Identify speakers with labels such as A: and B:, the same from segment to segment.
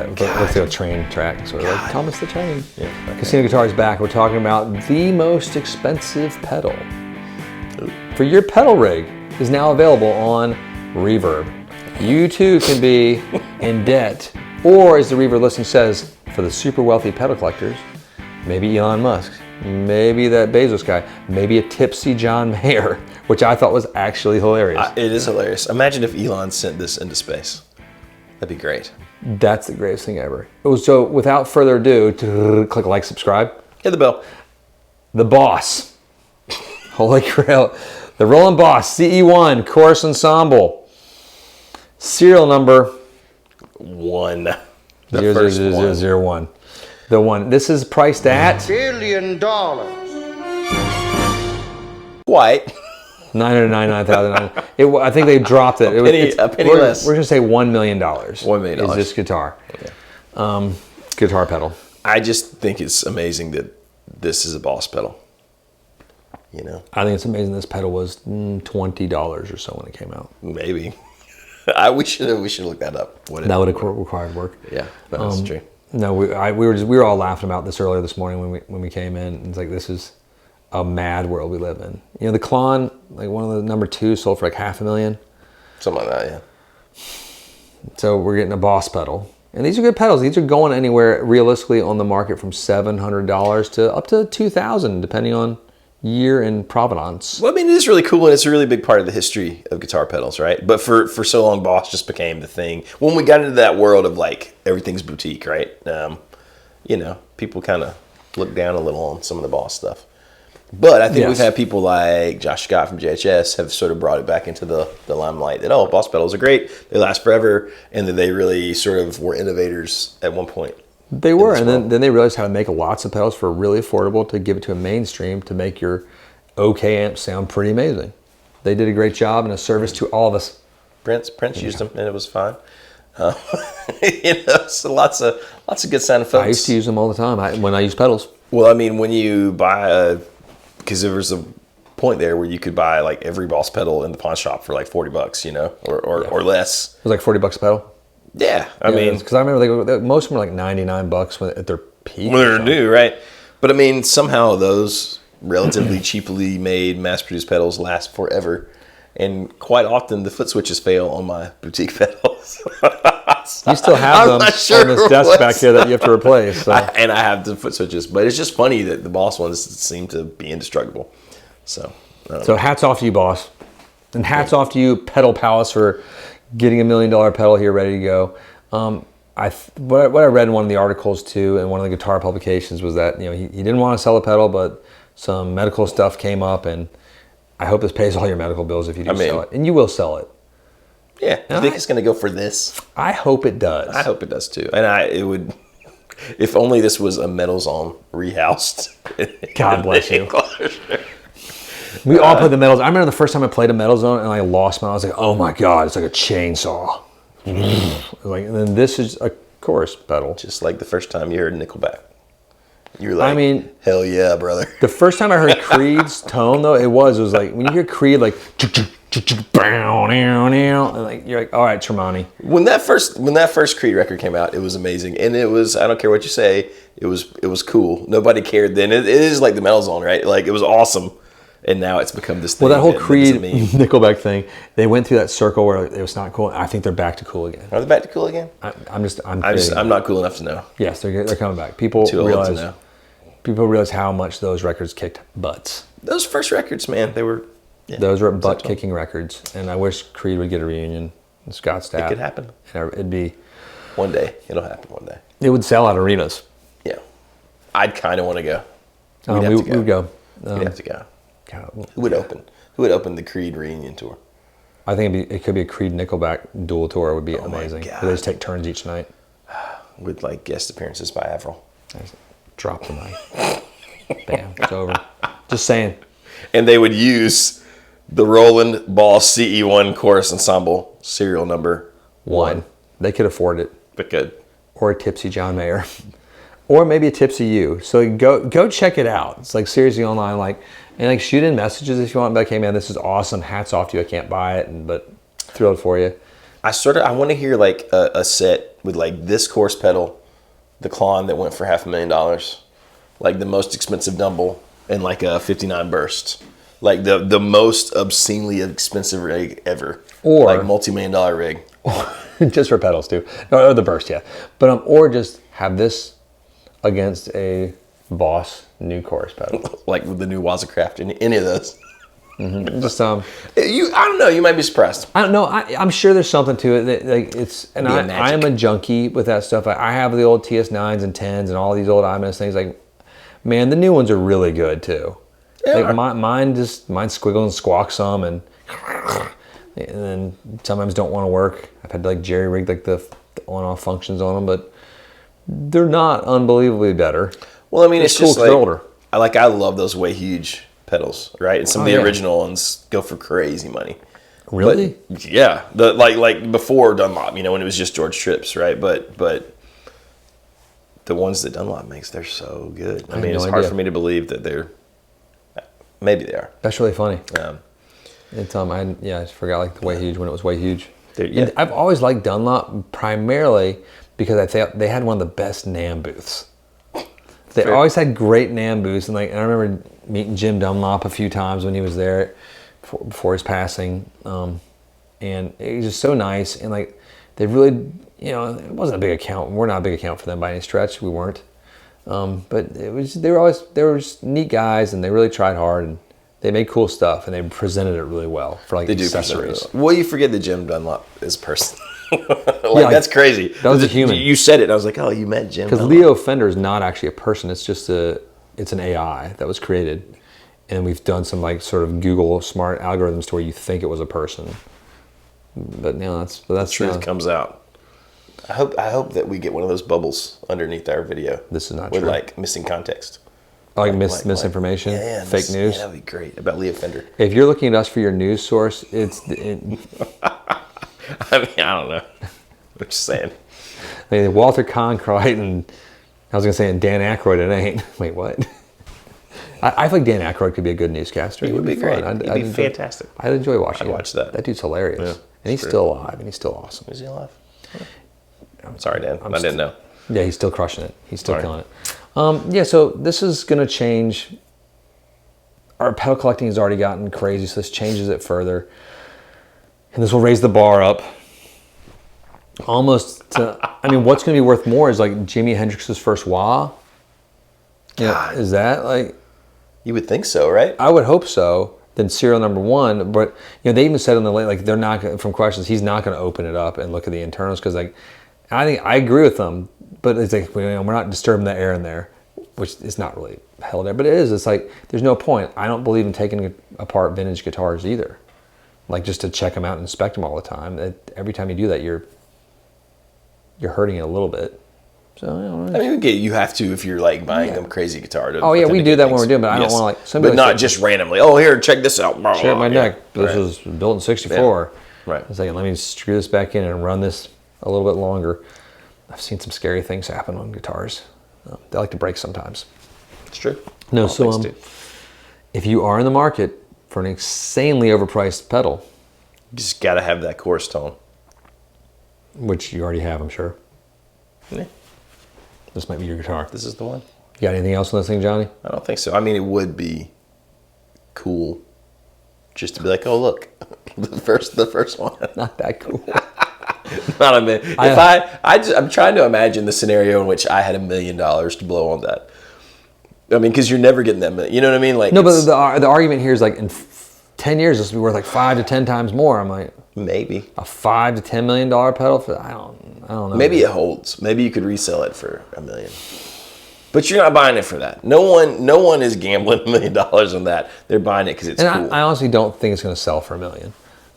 A: let's do a train track. So we're like, Thomas the Train. Yeah, okay. Casino Guitar is back. We're talking about the most expensive pedal. Ooh. For your pedal rig is now available on Reverb. You too can be in debt. Or as the Reverb listing says, for the super wealthy pedal collectors, maybe Elon Musk, maybe that Bezos guy, maybe a tipsy John Mayer, which I thought was actually hilarious.
B: It is hilarious. Imagine if Elon sent this into space. That'd be great.
A: That's the greatest thing ever. So without further ado, click like, subscribe.
B: Hit the bell.
A: The Boss. Holy grail. The Roland Boss CE1 Chorus Ensemble. Serial number
B: 1. The
A: 00001. The one. This is priced at
C: $1 billion.
B: White.
A: $999,000. I think they dropped it.
B: A penny less.
A: We're going to say $1 million.
B: $1 million.
A: Is this guitar. Yeah. Guitar pedal.
B: I just think it's amazing that this is a Boss pedal. You know?
A: I think it's amazing this pedal was $20 or so when it came out.
B: Maybe. We should look that up.
A: That would have required work.
B: Yeah, that's true.
A: No, we were all laughing about this earlier this morning when we came in. It's like, this is a mad world we live in. You know, the Klon, like one of the number 2, sold for like $500,000.
B: Something like that, yeah.
A: So we're getting a Boss pedal. And these are good pedals. These are going anywhere realistically on the market from $700 to up to $2,000, depending on year and provenance.
B: Well, I mean, it is really cool, and it's a really big part of the history of guitar pedals, right? But for so long, Boss just became the thing. When we got into that world of like everything's boutique, right? You know, people kind of look down a little on some of the Boss stuff. But I think we've had people like Josh Scott from JHS have sort of brought it back into the limelight that, Boss pedals are great, they last forever, and that they really sort of were innovators at one point.
A: They were, and then they realized how to make lots of pedals for really affordable to give it to a mainstream to make your OK amp sound pretty amazing. They did a great job and a service to all of us.
B: Prince used them, and it was fine. You know, so lots of good sounding folks.
A: I used to use them all the time when I use pedals.
B: Well, I mean, when you buy because there was a point there where you could buy like every Boss pedal in the pawn shop for like $40, you know, or less.
A: It was like $40 a pedal.
B: Yeah, I mean,
A: because I remember most of them were like $99 at their peak.
B: When they're new, right? But I mean, somehow those relatively cheaply made, mass-produced pedals last forever, and quite often the foot switches fail on my boutique pedals.
A: You still have them on this desk back here that you have to replace. So.
B: And I have the foot switches, but it's just funny that the Boss ones seem to be indestructible. So
A: hats off to you, Boss, and hats off to you, Pedal Palace, for getting $1 million pedal here ready to go. What I read in one of the articles too, and one of the guitar publications, was that he didn't want to sell the pedal, but some medical stuff came up, and I hope this pays all your medical bills if you do sell it, and you will sell it.
B: Yeah, I think it's going to go for this.
A: I hope it does.
B: I hope it does too, and it would. If only this was a Metal Zone rehoused.
A: God bless you. We all played the Metal Zone. I remember the first time I played a Metal Zone and I lost my. I was like, oh my God, it's like a chainsaw. And then this is a chorus pedal.
B: Just like the first time you heard Nickelback. You were like, hell yeah, brother.
A: The first time I heard Creed's tone, though, it was like, when you hear Creed, like, and like, you're like, all right, Tremonti.
B: When that first Creed record came out, it was amazing. And it was, I don't care what you say, it was cool. Nobody cared then. It is like the Metal Zone, right? Like, it was awesome. And now it's become this thing.
A: Well, that whole Creed Nickelback thing, they went through that circle where it was not cool. I think they're back to cool again.
B: Are they back to cool again?
A: I'm
B: not cool enough to know.
A: Yes, they're coming back. People realize how much those records kicked butts.
B: Those first records, man, they were.
A: Yeah, those were butt-kicking records, and I wish Creed would get a reunion in Scottsdale.
B: It could happen.
A: And it'd be
B: one day. It'll happen one day.
A: It would sell out arenas.
B: Yeah, I'd kind of want to go.
A: We would go.
B: We'd have to go. Who would open? Who would open the Creed reunion tour?
A: I think it could be a Creed Nickelback dual tour. It would be amazing. They just take turns each night.
B: With like guest appearances by Avril.
A: Drop the mic. Bam, it's over. Just saying.
B: And they would use the Roland Boss CE1 Chorus Ensemble serial number 1.
A: They could afford it.
B: They could.
A: Or a tipsy John Mayer. Or maybe a tipsy you. So go check it out. It's like seriously online, and shoot in messages if you want. Like, hey man, this is awesome. Hats off to you. I can't buy it, but thrilled for you.
B: I want to hear like a set with like this course pedal, the Klon that went for $500,000, like the most expensive Dumble, and like a 59 burst, like the most obscenely expensive rig ever,
A: or
B: like multi-million-dollar rig,
A: just for pedals too, or the burst, yeah. But or just have this against a Boss new chorus pedal,
B: like with the new Wazacraft, any of those.
A: Mm-hmm. Just
B: I don't know. You might be surprised.
A: I don't know. I'm sure there's something to it. That, like it's, and I am a junkie with that stuff. I have the old TS9s and 10s and all these old IMS things. Like, man, the new ones are really good too.
B: Yeah.
A: Like mine squiggle and squawk some, and then sometimes don't want to work. I've had to like jerry rig like the on-off functions on them, but they're not unbelievably better.
B: Well, I mean, it's
A: cool
B: just like
A: they're older.
B: I love those way huge pedals, right? And some of the original ones go for crazy money.
A: Really?
B: But, yeah, the like before Dunlop, when it was just George Trips, right? But the ones that Dunlop makes, they're so good. I mean, it's hard for me to believe that maybe they are.
A: That's really funny.
B: It's
A: I forgot like the way huge when it was way huge.
B: Yeah.
A: I've always liked Dunlop primarily because I thought they had one of the best NAMM booths. They always had great NAMM booths, and I remember meeting Jim Dunlop a few times when he was there before his passing, and it was just so nice. And like they really, it wasn't a big account. We're not a big account for them by any stretch. We weren't, but they were just neat guys, and they really tried hard, and they made cool stuff, and they presented it really well for like accessories.
B: Well, you forget that Jim Dunlop is a person. That's crazy.
A: That was a human.
B: You said it, and I was like, oh, you met Jim.
A: Because Leo Fender is not actually a person. It's just it's an AI that was created, and we've done some like sort of Google smart algorithms to where you think it was a person. But that's the
B: truth comes out. I hope that we get one of those bubbles underneath our video.
A: This is not
B: with
A: true.
B: Like missing context.
A: Like misinformation, fake news.
B: Yeah, that'd be great about Leo Fender.
A: If you're looking at us for your news source,
B: I mean, I don't know. I'm just saying.
A: I mean, Walter Cronkite and I was gonna say and Dan Aykroyd. It ain't. Wait, what? I think Dan Aykroyd could be a good newscaster.
B: He would be great. He'd be fantastic.
A: I'd enjoy watching.
B: I'd watch that.
A: That dude's hilarious,
B: yeah,
A: and he's still alive, and he's still awesome.
B: Is he alive? I'm sorry, Dan. I didn't know.
A: Yeah, he's still crushing it. He's still killing it. So this is gonna change. Our pedal collecting has already gotten crazy, so this changes it further. And this will raise the bar up almost to, what's going to be worth more is like Jimi Hendrix's first wah. Yeah, is that like?
B: You would think so, right?
A: I would hope so. Then serial number one, but they even said on the late, like they're not from questions. He's not going to open it up and look at the internals because like I think I agree with them, but it's like we're not disturbing the air in there, which is not really held there, but it is. It's like there's no point. I don't believe in taking apart vintage guitars either. Like just to check them out and inspect them all the time. Every time you do that, you're hurting it a little bit. So
B: you have to if you're like buying them crazy guitar.
A: We do that when we're doing, but I don't want to like.
B: But not just randomly. Oh, here, check this out.
A: Share my neck. This was built in '64.
B: Yeah. Right.
A: It's like let me screw this back in and run this a little bit longer. I've seen some scary things happen on guitars. They like to break sometimes.
B: It's true.
A: No, so if you are in the market for an insanely overpriced pedal,
B: you just got to have that chorus tone,
A: which you already have, I'm sure.
B: Yeah.
A: This might be your guitar.
B: This is the one.
A: You got anything else on this thing, Johnny?
B: I don't think so. I mean, it would be cool just to be like, oh look, the first one.
A: Not that cool.
B: Not a minute. I'm trying to imagine the scenario in which I had $1 million to blow on that. I mean, because you're never getting that many. You know what I mean? Like
A: no, but the argument here is like in 10 years this will be worth like 5 to 10 times more. I'm like
B: maybe a
A: $5 to $10 million pedal for I don't know.
B: Maybe it holds. Maybe you could resell it for $1 million. But you're not buying it for that. No one is gambling $1 million on that. They're buying it because it's cool.
A: I honestly don't think it's going to sell for $1 million.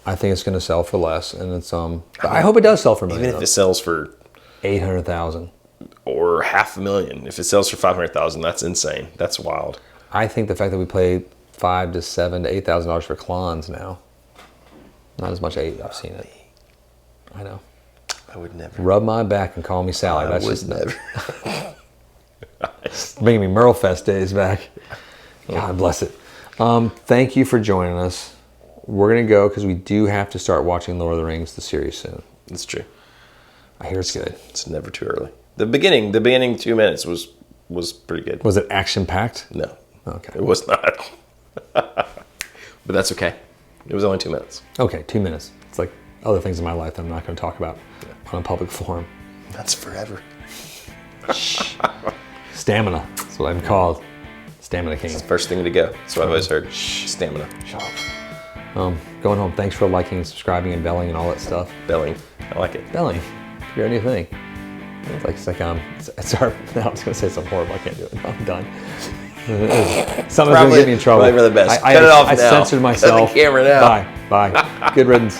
A: I think it's going to sell for less, and it's but I hope it does sell for $1 million.
B: Even if it sells for
A: $800,000
B: or $500,000, if it sells for $500,000, that's insane. That's wild.
A: I think the fact that we pay $5,000 to $7,000 to $8,000 for Klons now, not as much I've seen it. I know.
B: I would never.
A: Rub my back and call me Sally.
B: I would never.
A: Bringing me Merlefest days back. God bless it. Thank you for joining us. We're going to go because we do have to start watching Lord of the Rings, the series, soon.
B: That's true.
A: I hear it's good.
B: It's never too early. The beginning 2 minutes was pretty good.
A: Was it action-packed?
B: No.
A: Okay.
B: It was not. But that's okay. It was only 2 minutes.
A: Okay, 2 minutes. It's like other things in my life that I'm not going to talk about on a public forum.
B: That's forever.
A: Stamina. That's what I'm called. Stamina King.
B: It's the first thing to go. That's what I've always heard. Stamina.
A: Shut up. Going home. Thanks for liking and subscribing and belling and all that stuff.
B: Belling. I like it.
A: Belling. You're a new thing. It's our. No, I was going to say something horrible. I can't do it. No, I'm done. Someone's going to get me in trouble.
B: Probably for the best.
A: I
B: Cut it off now.
A: censored myself.
B: Cut the camera now.
A: Bye. Good riddance.